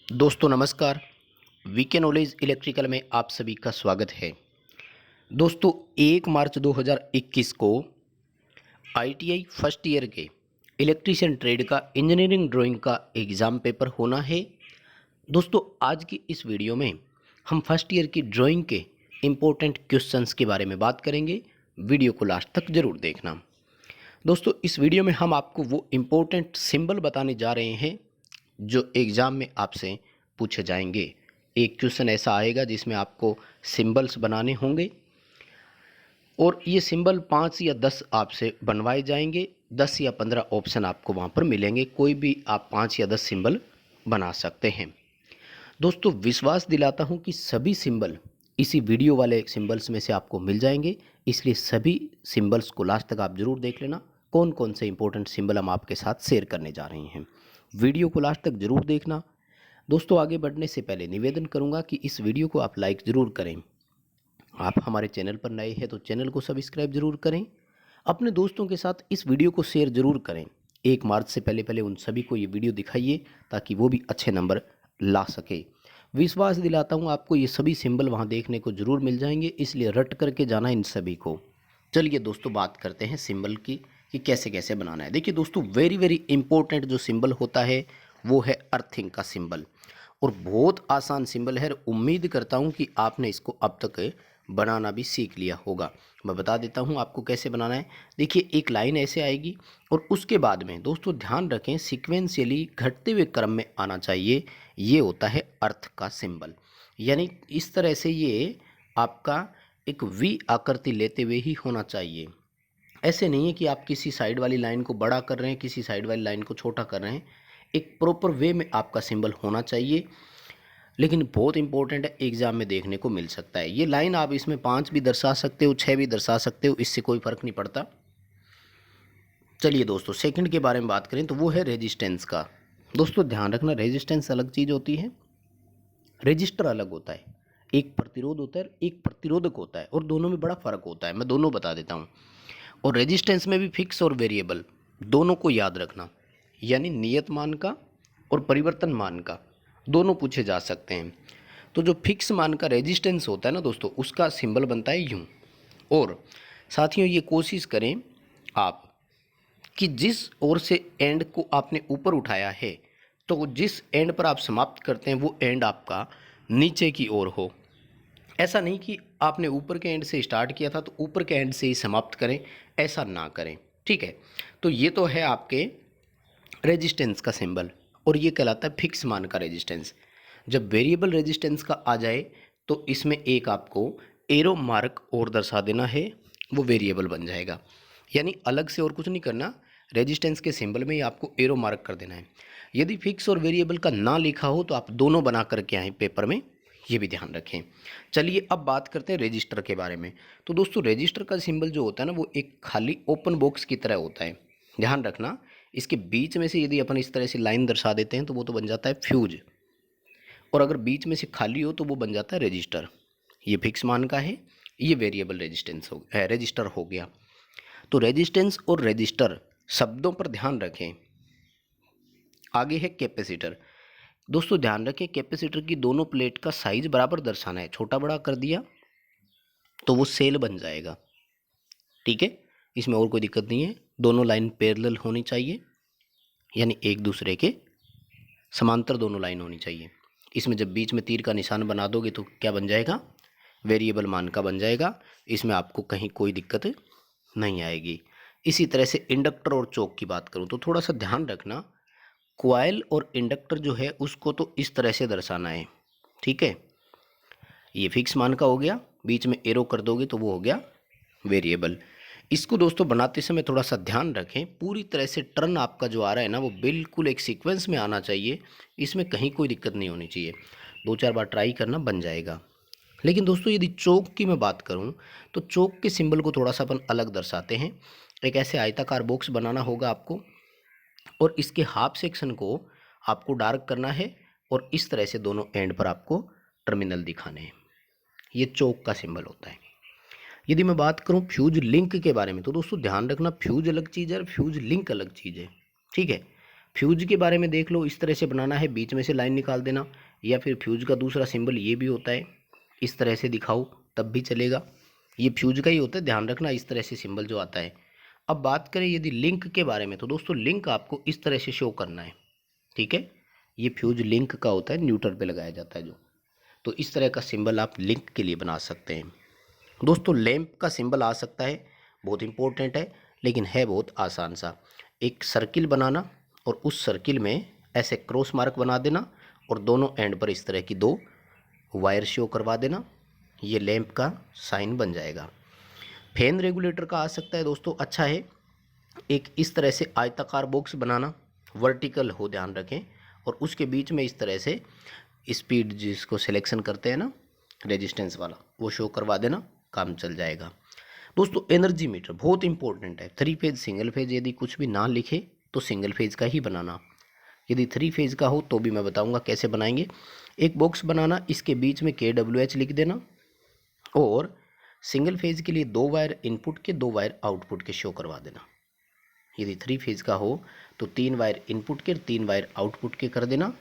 दोस्तों नमस्कार। VK knowledge electrical में आप सभी का स्वागत है। दोस्तों 1 मार्च 2021 को आईटीआई फर्स्ट ईयर के इलेक्ट्रीशियन ट्रेड का इंजीनियरिंग ड्राइंग का एग्ज़ाम पेपर होना है। दोस्तों आज की इस वीडियो में हम फर्स्ट ईयर की ड्राइंग के इम्पोर्टेंट क्वेश्चंस के बारे में बात करेंगे। वीडियो को लास्ट तक ज़रूर देखना। दोस्तों इस वीडियो में हम आपको वो इम्पोर्टेंट सिंबल बताने जा रहे हैं जो एग्ज़ाम में आपसे पूछे जाएंगे। एक क्वेश्चन ऐसा आएगा जिसमें आपको सिंबल्स बनाने होंगे और ये सिंबल 5 या 10 आपसे बनवाए जाएंगे। 10 या 15 ऑप्शन आपको वहाँ पर मिलेंगे, कोई भी आप 5 या 10 सिंबल बना सकते हैं। दोस्तों विश्वास दिलाता हूँ कि सभी सिंबल इसी वीडियो वाले सिंबल्स में से आपको मिल जाएंगे, इसलिए सभी सिंबल्स को लास्ट तक आप ज़रूर देख लेना। कौन कौन से इंपॉर्टेंट सिंबल हम आपके साथ शेयर करने जा रहे हैं, वीडियो को लास्ट तक ज़रूर देखना। दोस्तों आगे बढ़ने से पहले निवेदन करूंगा कि इस वीडियो को आप लाइक ज़रूर करें। आप हमारे चैनल पर नए हैं तो चैनल को सब्सक्राइब ज़रूर करें। अपने दोस्तों के साथ इस वीडियो को शेयर ज़रूर करें। 1 मार्च से पहले पहले उन सभी को ये वीडियो दिखाइए ताकि वो भी अच्छे नंबर ला सके। विश्वास दिलाता हूँ आपको ये सभी सिंबल वहाँ देखने को ज़रूर मिल जाएंगे, इसलिए रट करके जाना इन सभी को। चलिए दोस्तों बात करते हैं सिंबल की कि कैसे कैसे बनाना है। देखिए दोस्तों वेरी वेरी इंपॉर्टेंट जो सिंबल होता है वो है अर्थिंग का सिंबल, और बहुत आसान सिंबल है। उम्मीद करता हूँ कि आपने इसको अब तक बनाना भी सीख लिया होगा। मैं बता देता हूँ आपको कैसे बनाना है। देखिए एक लाइन ऐसे आएगी और उसके बाद में दोस्तों ध्यान रखें सीक्वेंशियली घटते हुए क्रम में आना चाहिए। ये होता है अर्थ का सिंबल, यानी इस तरह से ये आपका एक वी आकृति लेते हुए ही होना चाहिए। ऐसे नहीं है कि आप किसी साइड वाली लाइन को बड़ा कर रहे हैं, किसी साइड वाली लाइन को छोटा कर रहे हैं। एक प्रॉपर वे में आपका सिंबल होना चाहिए। लेकिन बहुत इंपॉर्टेंट है, एग्जाम में देखने को मिल सकता है। ये लाइन आप इसमें 5 भी दर्शा सकते हो, 6 भी दर्शा सकते हो, इससे कोई फर्क नहीं पड़ता। चलिए दोस्तों सेकंड के बारे में बात करें तो वो है रेजिस्टेंस का। दोस्तों ध्यान रखना रेजिस्टेंस अलग चीज़ होती है, रजिस्टर अलग होता है। एक प्रतिरोध होता है, एक प्रतिरोधक होता है, और दोनों में बड़ा फ़र्क होता है। मैं दोनों बता देता हूँ। और रेजिस्टेंस में भी फिक्स और वेरिएबल दोनों को याद रखना, यानी नियत मान का और परिवर्तन मान का दोनों पूछे जा सकते हैं। तो जो फिक्स मान का रेजिस्टेंस होता है ना दोस्तों, उसका सिंबल बनता है यूँ। और साथियों ये कोशिश करें आप कि जिस ओर से एंड को आपने ऊपर उठाया है, तो जिस एंड पर आप समाप्त करते हैं वो एंड आपका नीचे की ओर हो। ऐसा नहीं कि आपने ऊपर के एंड से स्टार्ट किया था तो ऊपर के एंड से ही समाप्त करें, ऐसा ना करें, ठीक है। तो ये तो है आपके रेजिस्टेंस का सिंबल, और ये कहलाता है फिक्स मान का रेजिस्टेंस। जब वेरिएबल रेजिस्टेंस का आ जाए तो इसमें एक आपको एरो मार्क और दर्शा देना है, वो वेरिएबल बन जाएगा। यानी अलग से और कुछ नहीं करना, रेजिस्टेंस के सिंबल में ही आपको एरो मार्क कर देना है। यदि फिक्स और वेरिएबल का ना लिखा हो तो आप दोनों बना करके आएँ पेपर में, ये भी ध्यान रखें। चलिए अब बात करते हैं रजिस्टर के बारे में। तो दोस्तों रजिस्टर का सिंबल जो होता है ना, वो एक खाली ओपन बॉक्स की तरह होता है। ध्यान रखना इसके बीच में से यदि अपन इस तरह से लाइन दर्शा देते हैं तो वो तो बन जाता है फ्यूज, और अगर बीच में से खाली हो तो वो बन जाता है रजिस्टर। ये फिक्स मान का है, ये वेरिएबल रेजिस्टेंस हो रजिस्टर हो गया। तो रेजिस्टेंस और रजिस्टर शब्दों पर ध्यान रखें। आगे है कैपेसिटर। दोस्तों ध्यान रखें कैपेसिटर की दोनों प्लेट का साइज बराबर दर्शाना है। छोटा बड़ा कर दिया तो वो सेल बन जाएगा, ठीक है। इसमें और कोई दिक्कत नहीं है। दोनों लाइन पैरेलल होनी चाहिए, यानी एक दूसरे के समांतर दोनों लाइन होनी चाहिए। इसमें जब बीच में तीर का निशान बना दोगे तो क्या बन जाएगा, वेरिएबल मान का बन जाएगा। इसमें आपको कहीं कोई दिक्कत नहीं आएगी। इसी तरह से इंडक्टर और चोक की बात करूं तो थोड़ा सा ध्यान रखना, कॉइल और इंडक्टर जो है उसको तो इस तरह से दर्शाना है, ठीक है। ये फिक्स मान का हो गया, बीच में एरो कर दोगे तो वो हो गया वेरिएबल। इसको दोस्तों बनाते समय थोड़ा सा ध्यान रखें, पूरी तरह से टर्न आपका जो आ रहा है ना वो बिल्कुल एक सीक्वेंस में आना चाहिए। इसमें कहीं कोई दिक्कत नहीं होनी चाहिए। 2-4 बार ट्राई करना, बन जाएगा। लेकिन दोस्तों यदि चोक की मैं बात करूं तो चोक के सिंबल को थोड़ा सा अपन अलग दर्शाते हैं। एक ऐसे आयताकार बॉक्स बनाना होगा आपको, और इसके हाफ सेक्शन को आपको डार्क करना है, और इस तरह से दोनों एंड पर आपको टर्मिनल दिखाने हैं। ये चोक का सिंबल होता है। यदि मैं बात करूं फ्यूज लिंक के बारे में तो दोस्तों ध्यान रखना फ्यूज अलग चीज़ है और फ्यूज लिंक अलग चीज़ है, ठीक है। फ्यूज के बारे में देख लो, इस तरह से बनाना है, बीच में से लाइन निकाल देना, या फिर फ्यूज का दूसरा सिंबल ये भी होता है, इस तरह से दिखाओ तब भी चलेगा। ये फ्यूज का ही होता है, ध्यान रखना इस तरह से सिंबल जो आता है। अब बात करें यदि लिंक के बारे में, तो दोस्तों लिंक आपको इस तरह से शो करना है, ठीक है। ये फ्यूज लिंक का होता है, न्यूट्रल पे लगाया जाता है जो, तो इस तरह का सिंबल आप लिंक के लिए बना सकते हैं। दोस्तों लैंप का सिंबल आ सकता है, बहुत इंपॉर्टेंट है, लेकिन है बहुत आसान सा। एक सर्किल बनाना और उस सर्किल में ऐसे क्रॉस मार्क बना देना और दोनों एंड पर इस तरह की 2 वायर शो करवा देना, ये लैंप का साइन बन जाएगा। फैन रेगुलेटर का आ सकता है दोस्तों, अच्छा है, एक इस तरह से आयताकार बॉक्स बनाना, वर्टिकल हो, ध्यान रखें, और उसके बीच में इस तरह से स्पीड जिसको सिलेक्शन करते हैं ना, रेजिस्टेंस वाला, वो शो करवा देना, काम चल जाएगा। दोस्तों एनर्जी मीटर बहुत इंपॉर्टेंट है। 3 फेज सिंगल फेज यदि कुछ भी ना लिखे तो सिंगल फेज का ही बनाना, यदि 3 फेज का हो तो भी मैं बताऊंगा कैसे बनाएंगे। एक बॉक्स बनाना, इसके बीच में KWH लिख देना, और सिंगल फेज के लिए 2 वायर इनपुट के 2 वायर आउटपुट के शो करवा देना। यदि 3 फेज का हो तो 3 वायर इनपुट के 3 वायर आउटपुट के कर देना,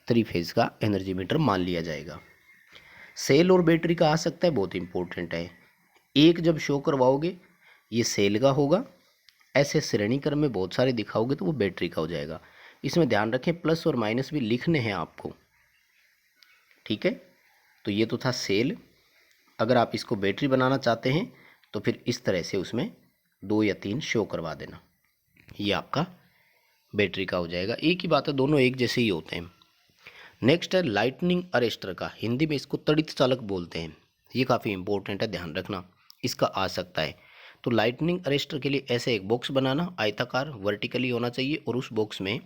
3 फेज का एनर्जी मीटर मान लिया जाएगा। सेल और बैटरी का आ सकता है, बहुत इंपॉर्टेंट है। एक जब शो करवाओगे ये सेल का होगा, ऐसे श्रेणी क्रम में बहुत सारे दिखाओगे तो वो बैटरी का हो जाएगा। इसमें ध्यान रखें प्लस और माइनस भी लिखने हैं आपको, ठीक है। तो ये तो था सेल। अगर आप इसको बैटरी बनाना चाहते हैं तो फिर इस तरह से उसमें 2 या 3 शो करवा देना, ये आपका बैटरी का हो जाएगा। एक ही बात है, दोनों एक जैसे ही होते हैं। नेक्स्ट है लाइटनिंग अरेस्टर का, हिंदी में इसको तड़ित चालक बोलते हैं, ये काफ़ी इंपॉर्टेंट है, ध्यान रखना, इसका आ सकता है। तो लाइटनिंग अरेस्टर के लिए ऐसे एक बॉक्स बनाना, आयताकार वर्टिकली होना चाहिए, और उस बॉक्स में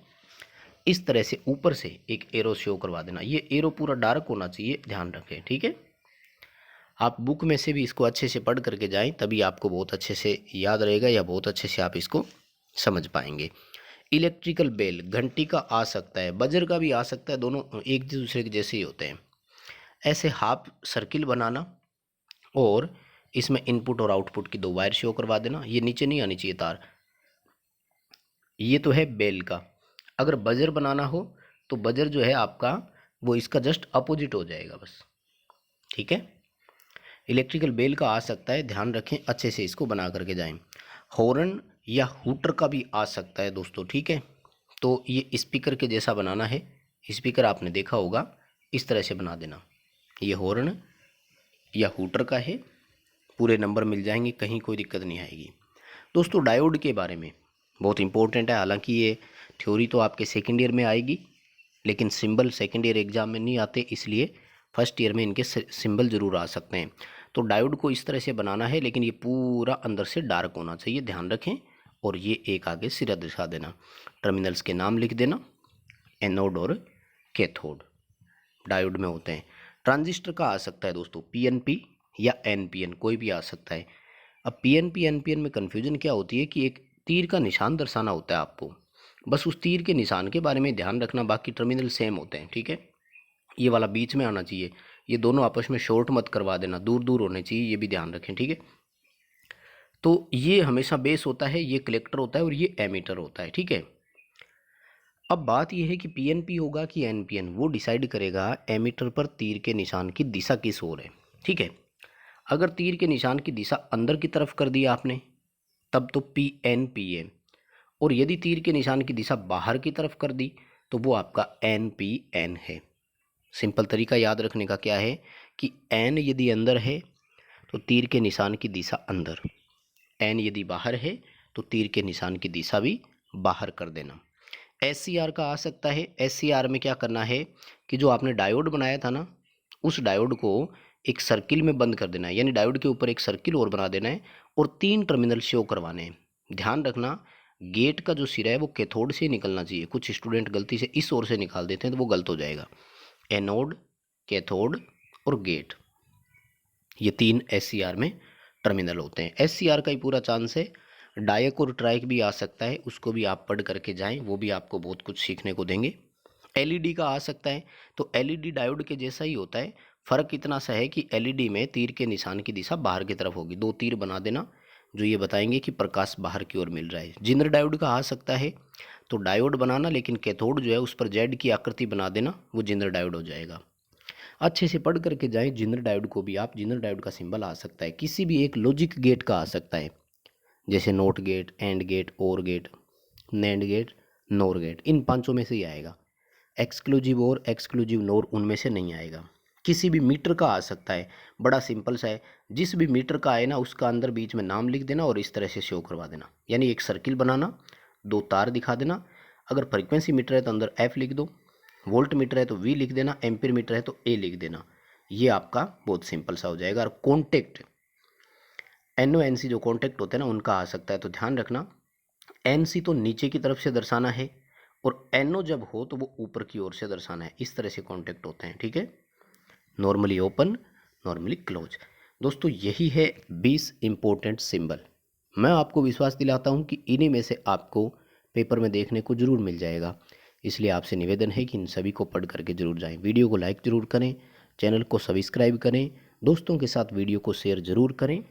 इस तरह से ऊपर से एक एरो शो करवा देना। ये एरो पूरा डार्क होना चाहिए, ध्यान रखें, ठीक है। आप बुक में से भी इसको अच्छे से पढ़ करके जाएं, तभी आपको बहुत अच्छे से याद रहेगा, या बहुत अच्छे से आप इसको समझ पाएंगे। इलेक्ट्रिकल बेल, घंटी का आ सकता है, बजर का भी आ सकता है, दोनों एक दूसरे के जैसे ही होते हैं। ऐसे हाफ सर्किल बनाना और इसमें इनपुट और आउटपुट की 2 वायर शो करवा देना, ये नीचे नहीं आनी चाहिए तार। ये तो है बेल का। अगर बजर बनाना हो तो बजर जो है आपका वो इसका जस्ट अपोजिट हो जाएगा बस, ठीक है। इलेक्ट्रिकल बेल का आ सकता है, ध्यान रखें, अच्छे से इसको बना करके जाएं। हॉर्न या हूटर का भी आ सकता है दोस्तों, ठीक है। तो ये स्पीकर के जैसा बनाना है, स्पीकर आपने देखा होगा, इस तरह से बना देना। ये हॉर्न या हूटर का है, पूरे नंबर मिल जाएंगे, कहीं कोई दिक्कत नहीं आएगी। दोस्तों डायोड के बारे में बहुत इंपॉर्टेंट है, हालांकि ये थ्योरी तो आपके सेकेंड ईयर में आएगी, लेकिन सिंबल सेकेंड ईयर एग्जाम में नहीं आते, इसलिए फर्स्ट ईयर में इनके सिंबल जरूर आ सकते हैं। तो डायोड को इस तरह से बनाना है, लेकिन ये पूरा अंदर से डार्क होना चाहिए, ध्यान रखें, और ये एक आगे सिरा दिखा देना, टर्मिनल्स के नाम लिख देना, एनोड और कैथोड डायोड में होते हैं। ट्रांजिस्टर का आ सकता है दोस्तों, PNP या NPN, कोई भी आ सकता है। अब PNP NPN में कन्फ्यूजन क्या होती है कि एक तीर का निशान दर्शाना होता है आपको, बस उस तीर के निशान के बारे में ध्यान रखना, बाकी टर्मिनल सेम होते हैं, ठीक है। ये वाला बीच में आना चाहिए, ये दोनों आपस में शॉर्ट मत करवा देना, दूर दूर होने चाहिए, ये भी ध्यान रखें, ठीक है। तो ये हमेशा बेस होता है, ये कलेक्टर होता है, और ये एमीटर होता है, ठीक है। अब बात यह है कि PNP होगा कि NPN, वो डिसाइड करेगा एमीटर पर तीर के निशान की दिशा किस ओर है, ठीक है। अगर तीर के निशान की दिशा अंदर की तरफ कर दी आपने तब तो PNP है, और यदि तीर के निशान की दिशा बाहर की तरफ कर दी तो वो आपका NPN है। सिंपल तरीका याद रखने का क्या है कि N यदि अंदर है तो तीर के निशान की दिशा अंदर, N यदि बाहर है तो तीर के निशान की दिशा भी बाहर कर देना। SCR का आ सकता है, SCR में क्या करना है कि जो आपने डायोड बनाया था ना, उस डायोड को एक सर्किल में बंद कर देना है, यानी डायोड के ऊपर एक सर्किल और बना देना है, और 3 टर्मिनल शो करवाने हैं। ध्यान रखना गेट का जो सिरा है वो कैथोड से निकलना चाहिए, कुछ स्टूडेंट गलती से इस ओर से निकाल देते हैं तो वो गलत हो जाएगा। एनोड, कैथोड और गेट, ये 3 SCR में टर्मिनल होते हैं। SCR का ही पूरा चांस है। डायक और ट्राइक भी आ सकता है, उसको भी आप पढ़ करके जाएं, वो भी आपको बहुत कुछ सीखने को देंगे। LED का आ सकता है, तो LED डायोड के जैसा ही होता है, फ़र्क इतना सा है कि LED में तीर के निशान की दिशा बाहर की तरफ होगी, 2 तीर बना देना जो ये बताएंगे कि प्रकाश बाहर की ओर मिल रहा है। जिनर डायोड का आ सकता है, तो डायोड बनाना, लेकिन कैथोड जो है उस पर जेड की आकृति बना देना, वो जिंदर डायोड हो जाएगा। अच्छे से पढ़ करके जाएं। जिंदर डायोड को भी आप, जिंदर डायोड का सिंबल आ सकता है किसी भी एक लॉजिक गेट का, आ सकता है जैसे not gate, and gate, or gate, nand gate, nor gate, इन पांचों में से ही आएगा। एक्सक्लूसिव और एक्सक्लूसिव नोर उनमें से नहीं आएगा। किसी भी मीटर का आ सकता है, बड़ा सिंपल सा है। जिस भी मीटर का आए ना, उसका अंदर बीच में नाम लिख देना और इस तरह से शो करवा देना, यानी एक सर्किल बनाना, दो तार दिखा देना। अगर फ्रीक्वेंसी मीटर है तो अंदर एफ लिख दो, वोल्ट मीटर है तो वी लिख देना, एम्पीयर मीटर है तो ए लिख देना। ये आपका बहुत सिंपल सा हो जाएगा। और कॉन्टेक्ट, एनओ एनसी जो कॉन्टेक्ट होते हैं ना, उनका आ सकता है, तो ध्यान रखना एनसी तो नीचे की तरफ से दर्शाना है, और एनओ जब हो तो वो ऊपर की ओर से दर्शाना है। इस तरह से कॉन्टेक्ट होते हैं, ठीक है। Normally open, normally close. दोस्तों यही है 20 इंपॉर्टेंट सिंबल। मैं आपको विश्वास दिलाता हूँ कि इन्हीं में से आपको पेपर में देखने को जरूर मिल जाएगा। इसलिए आपसे निवेदन है कि इन सभी को पढ़ करके जरूर जाएं। वीडियो को लाइक जरूर करें, चैनल को सब्सक्राइब करें, दोस्तों के साथ वीडियो को शेयर जरूर करें।